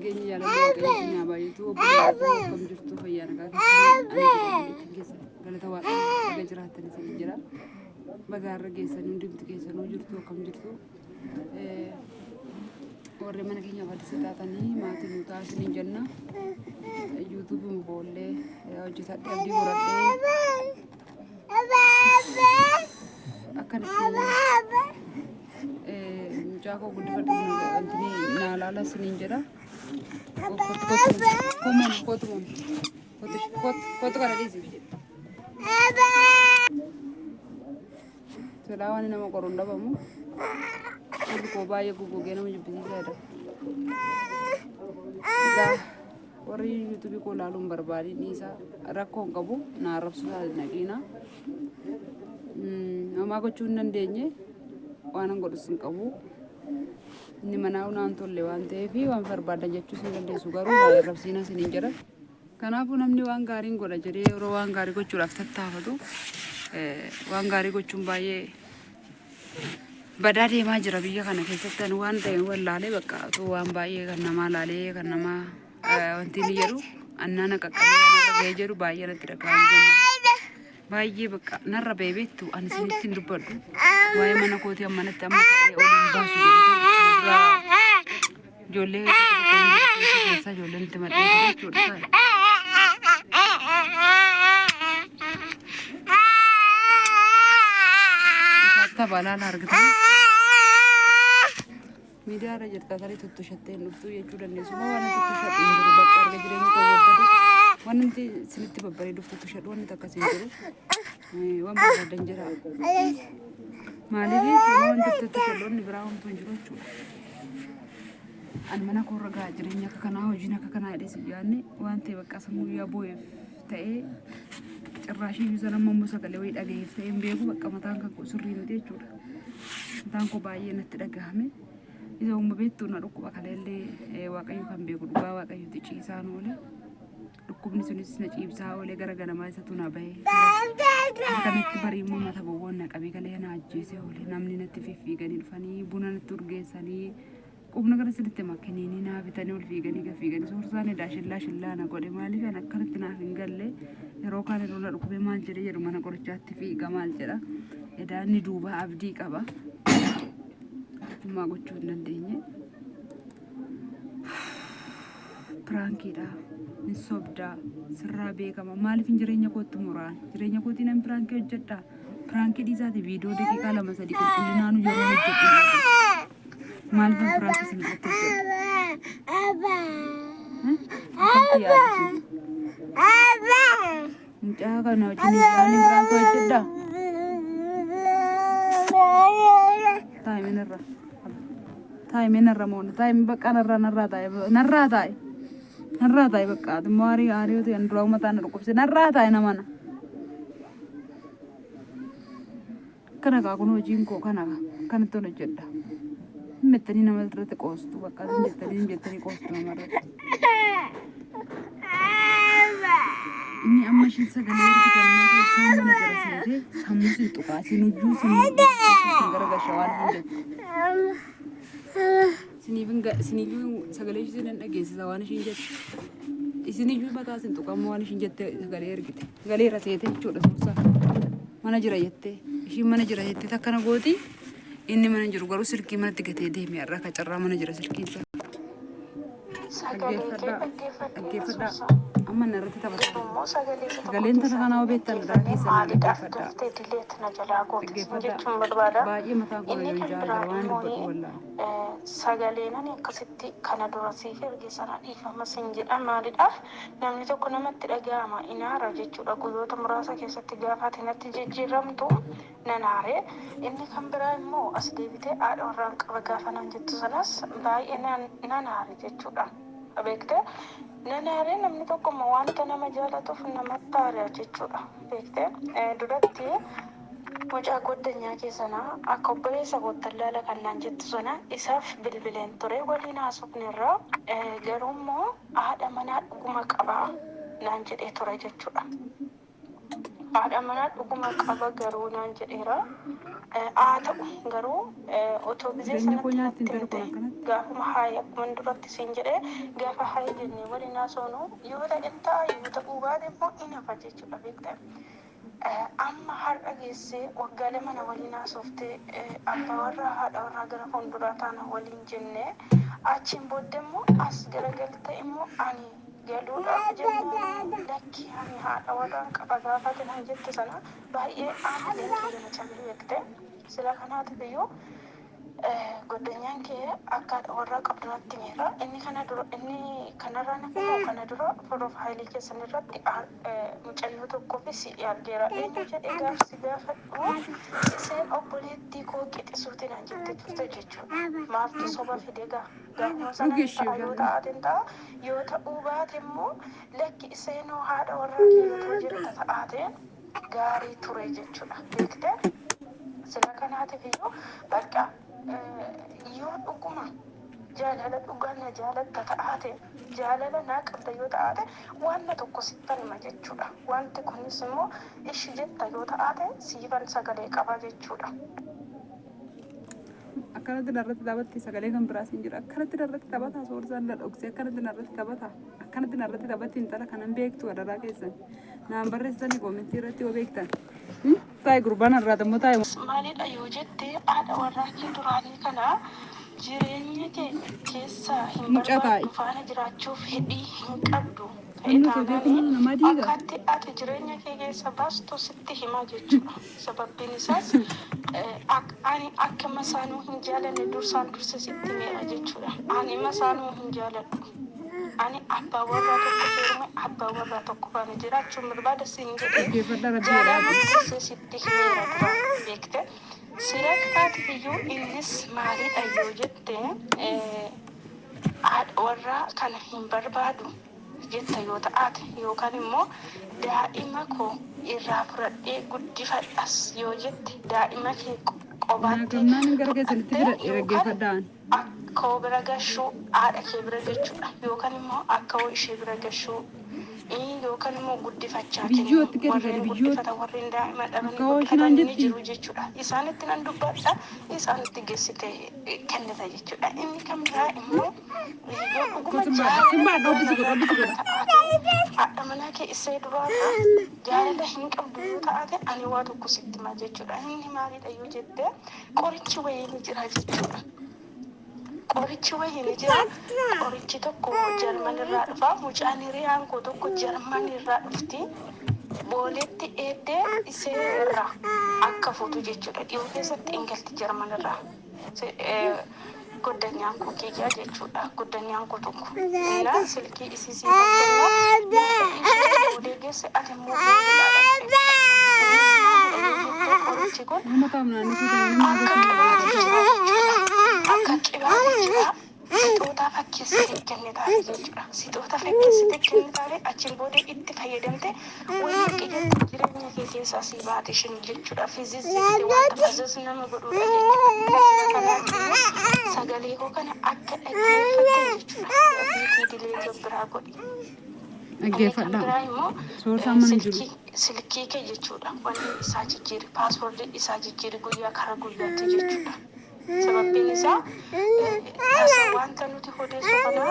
keenya jaalallee keenya baay'eetu obboleettii akkam jirtu fayyaa nagaa keessatti keessa galata waaqayyoo baga jiraatanii isin jira bagaarra geessanii hundumti keessanuu jirtu akkam jirtu warri mana keenyaaf adda taatanii maatii nu taasisanii jenna yuutuubii muboollee hojjetadhee abdii godhadhee akkanatti mucaa koo guddifadhu antini naalaala isiniin jedha kotu kana dhiisi silaa waan nama qoruun dhabamu warri koo baay'ee gugugee nama jibbisiisaadha egaa warri yuutuubii koo laaluun barbaadin dhiisaa rakkoo hin qabu na arrabsuu naqiina homaa gochuu hin dandeenye waan an godhus hin qabu inni manaa unaan tolle waan ta'eef waan barbaadan jechuus hin dandeessu garuu baay'ee arrabsiina isiniin jedha kanaafuu namni waan gaariin godha jedhee yeroo waan gaarii gochuudhaaf tattaafatu waan gaarii gochuun baay'ee badaa deemaa jira biyya kana keessatti ani waan ta'e wallaalee bakka waan baay'ee kan namaa laalee kan namaa wanti inni jedhu annaan qaqqabee narra ga'ee jedhu baay'ee natti dhaga'aa jira baay'ee bakka narra beebeettu ani isinitti hin dubbadhu waa'ee mana kootii ammanatti amma ta'ee oliin baasu jedhu ijoollee keessa ijoolleen itti madhee jechuudha balaan argitan miidiyaa irra jirta tarii tuttushattee hin dhuftuu jechuu dandeessu moo waan tuttushadhu hin jiru bakka arga jireenya koo babbade waan nuti isinitti babbareeduuf tuttushadhu waan nuti akkasii hin jiru waan barbaadan jira maaliif wanti tuttushadhu wanni biraa wantu hin jiru jechuudha ani mana koo irra gaa jireenya akka kanaa hojiin akka kanaa jedhee si yaadne waan ta'e bakka sammuu yaa bu'eef ta'ee cirraashii yuusan amma immoo sagalee wayii dhagayeef ta'ee hin beeku bakka mataan kan sirrii miti jechuudha mataan koo baay'ee natti dhagahame isa umma beektu na dhukkuba kaleellee waaqayyo kan beeku dhugaa waaqayyooti ciisaan oole dhukkubni sunis na ciibsaa oole gara ganamaa isatu na bahee akkamitti barii immoo mata bowwoon na qabee galee na ajjeese oole namni natti fiffiiganii dhufanii buna natti urgeessanii qubna gara sinitti makkiniinii naa bitanii ol fiiganii gafiiganii soorsaan edaa shillaa na godhe maaliif an akkanatti naaf hin galle yeroo kaan yeroo na dhukkubee maal jedhe jedhu mana qorichaatti fiiga maal jedha edaa inni duuba abdii qaba maa gochuu hin dandeenye piraankiidha hin sobdaa sirraa beekama maaliif hin jireenya kootti muraan jireenya kootii nan piraankii hojjedha piraankii dhiisaati viidiyoo daqiiqaa 2-3 qulqullinaanu yeroo hojjedhu maaliif piraankii sin irratti hojjedhu mucaa kana wajjin isaanii piraankii hojjedha taa'imee narra moona taa'imee bakka narraa taa'e bakka immoo aarii ta'e duraa uummataa na dhukkubse narraa taa'e namana kana kaa kun hojiin koo kana kanatti hojjedha mettanii nama irratti qoostu bakka hin jettanii qoostu namarratti inni amma ishiin sagalee ergitannaa keessaa mana jala seetee sammuu sin tuqaasin hojjuu sin garagashaa waan hin jettu siniifin sagalee ishee nan dhageessisa waan ishiin jette isiniyyuu mataa sin tuqammoo waan ishiin jette sagalee ergite sagalee irra seete jechuudha suursaa mana jira jettee ishiin mana jira jettee takkana gooti inni mana jiru garuu silkii manatti gatee deeme irraa kacarraa mana jira silkiinsa dhaggeeffadhaa amma narratti taphata sagaleen tana kanaa beektan irraa keessa naa dhaggeeffadhaa baay'ee mataan koo yoo jaala waan dubbatu wallaa sagaleen ani akkasitti kana dura siif erge sana dhiifama sin jedhan maaliidhaaf namni tokko namatti dhaga'ama inaara jechuudha guyyoota muraasa keessatti gaafaati natti jijjiiramtu nanaare inni kan biraa immoo as deebitee haadha warraan qaba gaafa nan jettu sanas baay'ee nanaare jechuudha beektee nanaare namni tokko immoo wanta nama jaalatuuf namatti aare jechuudha beektee duratti mucaa goddanyaa keessanaa akka obboleessa goottallaala kannaan jettu sana isaaf bilbileen ture waliin haasofnirraa garuu immoo haadha manaa dhuguma qabaa naan jedhee ture jechuudha. Haadha manaa dhuguma qaba garuu naan jedheera ta'u garuu otoo biyya sanatti natti himte gaafuma haaya akkuma duratti siin jedhee gaafa haaya jennee waliin haasofnu yoo ta'e ta'a yoo ta'uu baate immoo hin hafa jechuudha beektaa. Amma har'a geessee waggaa lama na waliin haasoftee abbaa warraa haadha warraa gara fuulduraa taana waliin jennee achiin booddee immoo as garagaltee immoo ani galuudhaaf jennaan lakki ani haadha warraan qaba gaafate nan jette sana baay'ee aana leenkii gana cabee beekte sila kanaatiif iyyuu godanyaan kee akka warraa qabdu natti meera inni kanarraa nafamu kana dura profaayilii keessan irratti mucayyoo tokkoof si dhiyaaddeera eenyu jedhee gaafsi gaafadhu isheen obboleettii koo qixisuutiin an jette turte jechuudha maaftu soba fide gaafuma sana ta'a yoo ta'aten ta'a yoo ta'uu baate immoo lakki isheenoo haadha warraa keeyyatoo jirta ta'aateen gaarii ture jechuudha beekte sila kanaatiif iyyuu bakka yoo dhuguma jaalala dhugaan na jaalatta ta'aate jaalala naa qabda yoo ta'aate wanna tokko sittan hima jechuudha wanti kunis immoo ishi jetta yoo ta'aate siifan sagalee qaba jechuudha. Akkanatti narratti taphatti sagalee kan biraas hin jiru akkanatti narratti taphata soorsaan dhokse akkanatti narratti taphata akkanatti narratti taphatti intala kanan beektu adaraa keessan naan barreessanii koomentii irratti yoo beektan taa'e gurbaan irraa dammoo taa'e. Maalidha yoo jette haadha warraa kee duraanii kana jireenya kee keessa hin barbaaddu faana jiraachuuf fedhii hin qabdu. Akkatti ati jireenya kee keessa baastu sitti himaa jechuudha. Sababbiin isaas ani akka masaanuu hin jaalanne dursaan dursa sitti meera jechuudha. Ani masaanuu hin jaaladhu. Ani abbaa warraa tokko feerme abbaa warraa tokko faana jiraachuun barbaada siin jedhee jaalala dursee sitti himeera dura beekte. Sira kanaatiif iyyuu innis maalidha yoo jette haadha warraa kana hin barbaadu. Jetta yoo ta'aate yookaan immoo daa'ima koo irraa fudhadhee guddifadhas yoo jette daa'ima kee qobaatti yookaan akka bira gashuu haadha kee bira jechuudha yookaan immoo akka ishee bira gashuu yookaan immoo guddifachaa kennu warreen guddifatan warreen daa'ima dhabanii guddifatan ni jiru jechuudha. Isaanitti nan dubbadha isaanitti geessite kennita jechuudha. Inni kan biraa immoo yoo dhuguma haadha manaa kee isee duraarraa jaalala hin qabdu yoo ta'ate ani waa tokko sitti hima jechuudha. Inni maalidha yoo jette qorichi wayii ni jira jechuudha. Qorichi wayii ni jira. Qorichi tokko Jarman irraa dhufa. Mucaan hiriyaan koo tokko Jarman irraa dhufti. Booletti eeddee isee irraa akka fuutu jechuudha. Dhiyoo keessatti ingalti Jarman irraa. Goddanyaan koo keeyyaa jechuudha. Goddanyaan koo tokko. Innaa silkii isisii bakkannaa ishee boolee geesse ati immoo booleedhaa qorichi kun akka qibaa jechuudha. Sixoota fakkeessitee kennitaare jechuudha. Sixoota fakkeessitee kennitaare achiin booda itti fayyadamte wayii qiyyaatti jireenya kee keessaa sii baate shin jechuudha. Fiizis jettee wanta fiizis nama godhuudha jechuudha. Sagalee koo kana akka dhaggeeffatte jechuudha. Biitii dilee biraa godhi. Dhaggeeffadha. Soorsaan mana jiru. Silkii kee jechuudha. Wanti isaa jijjiiri. Paaswoordii isaa jijjiiri guyyaa kara guyyaatti jechuudha. Sababbiin isaa wanta nuti odeessu kana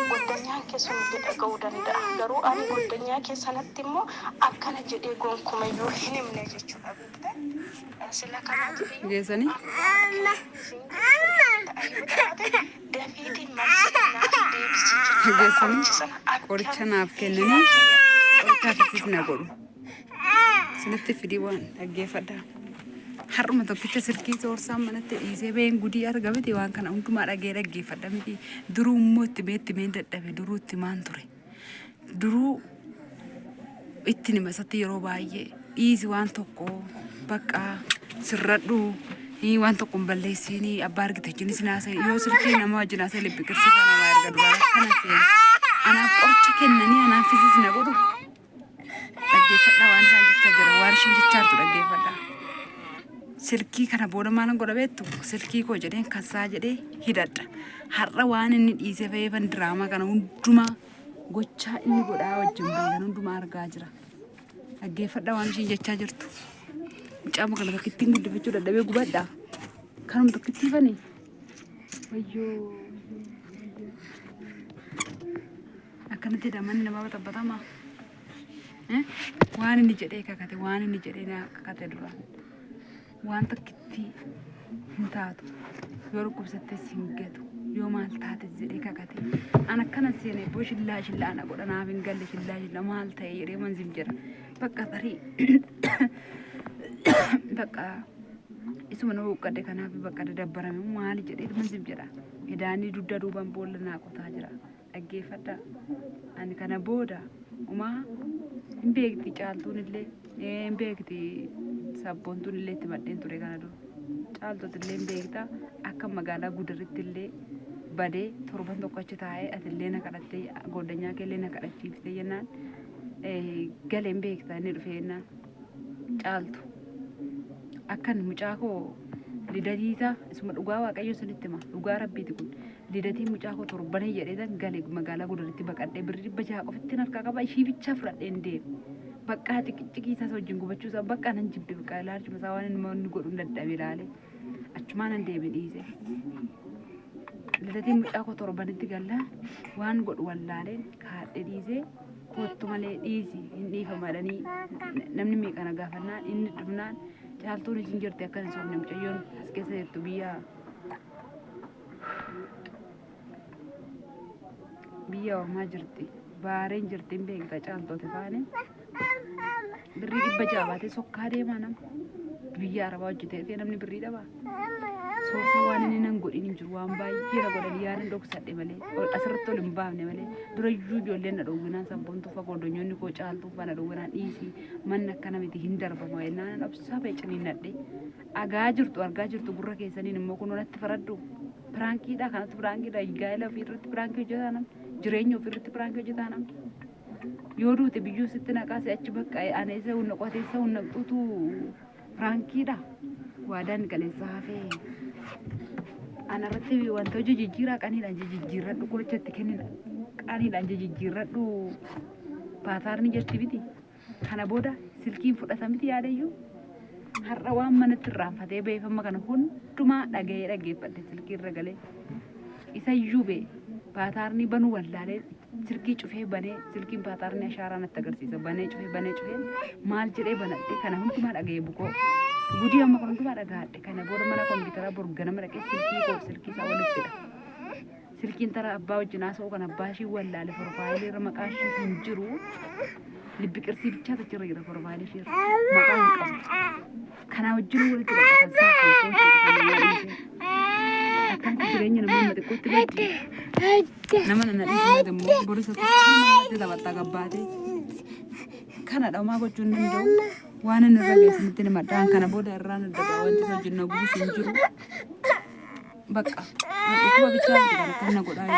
goddanyaan keessumillee dhaga'uu danda'a. Garuu ani goddanyaa keessanatti immoo akkana jedhee gonkumayyuu hin himne jechuudha. Sila kanaatiif geessanii dafiitiin marsinaa deebisii qoricha naaf kennanii qoricha akkasiis na godhu. Sinitti fidii waan dhaggeeffadha. Har'uma tokkicha silkii soorsaan manatti dhiisee ba'een gudii argamte waan kana hundumaa dhaggeeffadha miti. Duruu immoo itti meen dadhabe duruu itti maan ture. Duruu itti nimasatti yeroo baay'ee dhiisi waan tokko bakka sirradhu waan tokko hin balleessiin abbaa argite jinis naasa yoo silkii nama wajjin naasa libbikirsiifa namaa erga duraa kana seena. Anaaf qoricha kennanii anaaf fisis na godhu. Dhaggeeffadha waan isaan jechaa jira waan ishiin jechaa jirtu dhaggeeffadha. Silkii kana booda maalan godha beektu silkii koo jedheen kassaa jedhee hidhadha. Har'a waan inni dhiisee fayyifan diraamaa kana hundumaa gochaa inni godhaa wajjin baay'een hundumaa argaa jira. Dhaggeeffadha waan ishiin jechaa jirtu. mucaa kana takkittiin guddifachuu dadhabee gubadha kanuma takkittiifani wayyoo akkanatti damanni nama baxabbatama waan inni jedhee kakate waan inni jedhee na kakate duraan waan takkitti hin taatu yoo dhukkubsattes hin gatu yoo maal taates jedhee kakate an akkana seene boo shillaa na godha naaf hin galle shillaa maal ta'e jedhee manzim jira bakka tarii bakka isuma nama uqqadde kanaaf bakka dadabbarame maali jedhee manzim jira edaanii dudda duuban boolla naa qotaa jira dhaggeeffadha ani kana booda umaa hin beekti caaltuun illee hin beekti sabboontuun illee itti madheen ture kana dura caaltooti illee hin beekta akka magaalaa gudaritti illee badee torban tokko achi taa'ee ati illee na kadhattee goddanyaa kee illee na kadhachiiftee jennaan galee hin beekta inni dhufee jennaan caaltu akkan mucaa koo lidatiisa isuma dhugaa waaqayyo sanitti hima dhugaa rabbiiti kun lidatii mucaa koo torbanee jedheetan galee magaalaa gudaritti baqadhee birrii 600 qofatti harkaa qaba ishii bicha fudhadheen deeme bakka ciqiisaa wajjin gubachuusaa bakka nan jibbe bakka ilaalchuma isaa waan inni godhu dadhabe ilaalee achumaan nan deeme dhiise lidatii mucaa koo torbanitti galla waan godhu wallaaleen kaadhe dhiisee kottu malee dhiisi hin dhiifamadhanii namni meeqana gaafannaan inni dhufnaan caaltuun isin jirti akkan hin sobne mucayyoon as keessa jirtu biyya ormaa jirti baareen jirti hin beekta caaltoote taane birrii 600 baatee sokkaa deemaa nama biyya arabaa hojjetee fi namni birrii dhabaa soorsa waan inni nan godhin hin jiru waan baay'ee na godhan yaadan dhoksadhe malee asirratti ol hin baafne malee durayyuu ijoolleen na dhowwinaan sabboontuu fagoo donyoonni koo caaltuu fana dhowwinaan dhiisii manni akkana miti hin darbama jennaan obsaa ba'e ciniinnadhe argaa jirtu gurra keessaniin immoo kun natti faraddu piraankiidha kanatti piraankiidha gaa'ela ofiirratti piraankii hojjetaa namni jireenya ofiirratti piraankii hojjetaa namni yoo duute biyyuu sitti naqaase achi bakka ana isa hunna qoteessa hunna xuutu piraankiidha waadaan galeessa hafee ana irratti wanta hojii jijjiiraa qaniidhaan jijjiirradhu qorichatti kennina qaniidhaan jijjiirradhu baataarni jirti biti kana booda silkiin fudhata miti yaadayyuu har'a waan manatti irraanfatee beefama kana hundumaa dhaggeeffadhe silkii irra galee isayyuu bee baataarni banuu wallaalee silkii cufee banee silkiin baataarni ashaaraa natti agarsiisa banee cufee maal jedhee banadhe kana hundumaa dhagee bukoo gudii amma kan hundumaa dhagaadhe kana booda mana kompiitaraa borganama dhaqee silkii isaa walittidha silkiin tara abbaa wajjin haasa'uu kan abbaa ishii wallaale profaayilii irra maqaa ishii hin jiru libbi qirsii bichaa tachirra jira profaayilii ishii irra maqaa hin qabu kana wajjin walitti dhaqatan saafuu akkan jireenya namoonni xiqqootti baddi nama nana dhiisuu immoo borisa tokko taphataa gabbaate kana dhaumaa gochuun danda'u waan inni irra geessanitti nama dhaan kana booda irraan adda wanti hojjenna guus hin jiru bakka dhukkuba bichaa kana godhaa